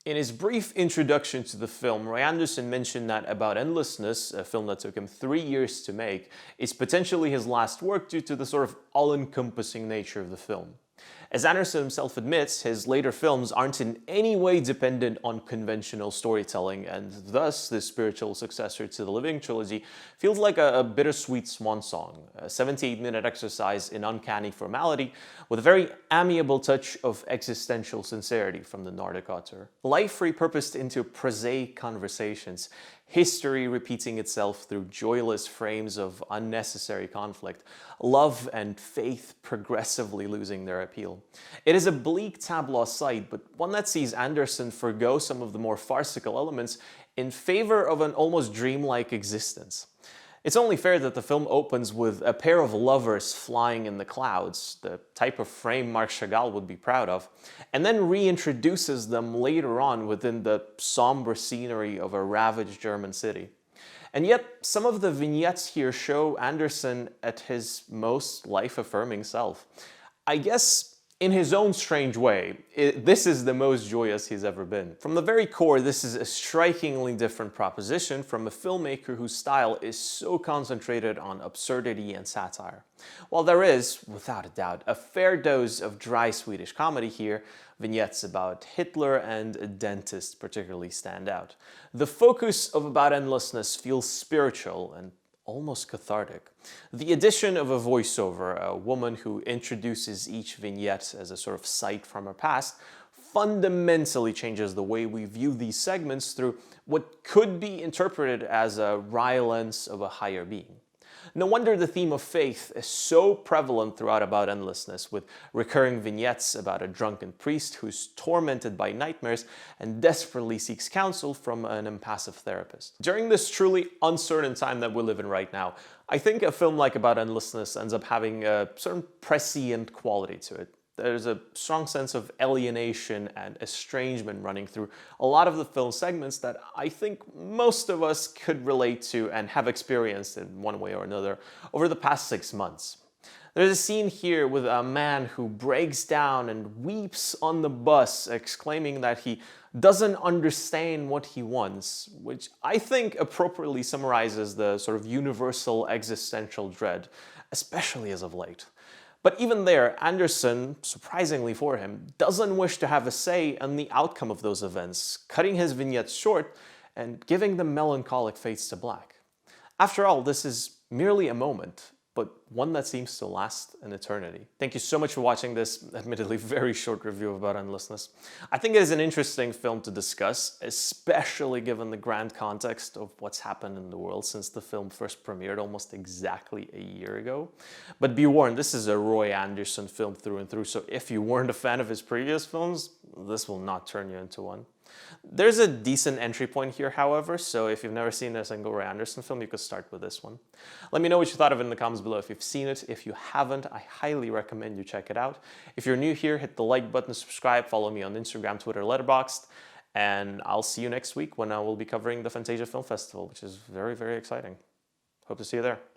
In his brief introduction to the film, Roy Andersson mentioned that About Endlessness, a film that took him 3 years to make, is potentially his last work due to the sort of all-encompassing nature of the film. As Andersson himself admits, his later films aren't in any way dependent on conventional storytelling, and thus this spiritual successor to the Living trilogy feels like a bittersweet swan song, a 78-minute exercise in uncanny formality with a very amiable touch of existential sincerity from the Nordic author. Life repurposed into prosaic conversations, history repeating itself through joyless frames of unnecessary conflict, love and faith progressively losing their appeal. It is a bleak tableau sight, but one that sees Andersson forgo some of the more farcical elements in favor of an almost dreamlike existence. It's only fair that the film opens with a pair of lovers flying in the clouds, the type of frame Marc Chagall would be proud of, and then reintroduces them later on within the somber scenery of a ravaged German city. And yet, some of the vignettes here show Andersson at his most life-affirming self. I guess, in his own strange way, this is the most joyous he's ever been. From the very core, this is a strikingly different proposition from a filmmaker whose style is so concentrated on absurdity and satire. While there is, without a doubt, a fair dose of dry Swedish comedy here, vignettes about Hitler and a dentist particularly stand out. The focus of About Endlessness feels spiritual and almost cathartic. The addition of a voiceover, a woman who introduces each vignette as a sort of sight from her past, fundamentally changes the way we view these segments through what could be interpreted as a rylance of a higher being. No wonder the theme of faith is so prevalent throughout About Endlessness, with recurring vignettes about a drunken priest who's tormented by nightmares and desperately seeks counsel from an impassive therapist. During this truly uncertain time that we live in right now, I think a film like About Endlessness ends up having a certain prescient quality to it. There's a strong sense of alienation and estrangement running through a lot of the film segments that I think most of us could relate to and have experienced in one way or another over the past 6 months. There's a scene here with a man who breaks down and weeps on the bus, exclaiming that he doesn't understand what he wants, which I think appropriately summarizes the sort of universal existential dread, especially as of late. But even there, Andersson, surprisingly for him, doesn't wish to have a say in the outcome of those events, cutting his vignettes short and giving them melancholic fades to black. After all, this is merely a moment, but one that seems to last an eternity. Thank you so much for watching this, admittedly very short review About Endlessness. I think it is an interesting film to discuss, especially given the grand context of what's happened in the world since the film first premiered almost exactly a year ago. But be warned, this is a Roy Andersson film through and through, so if you weren't a fan of his previous films, this will not turn you into one. There's a decent entry point here, however, so if you've never seen a single Roy Andersson film, you could start with this one. Let me know what you thought of it in the comments below if you've seen it. If you haven't, I highly recommend you check it out. If you're new here, hit the like button, subscribe, follow me on Instagram, Twitter, Letterboxd, and I'll see you next week when I will be covering the Fantasia Film Festival, which is very, very exciting. Hope to see you there.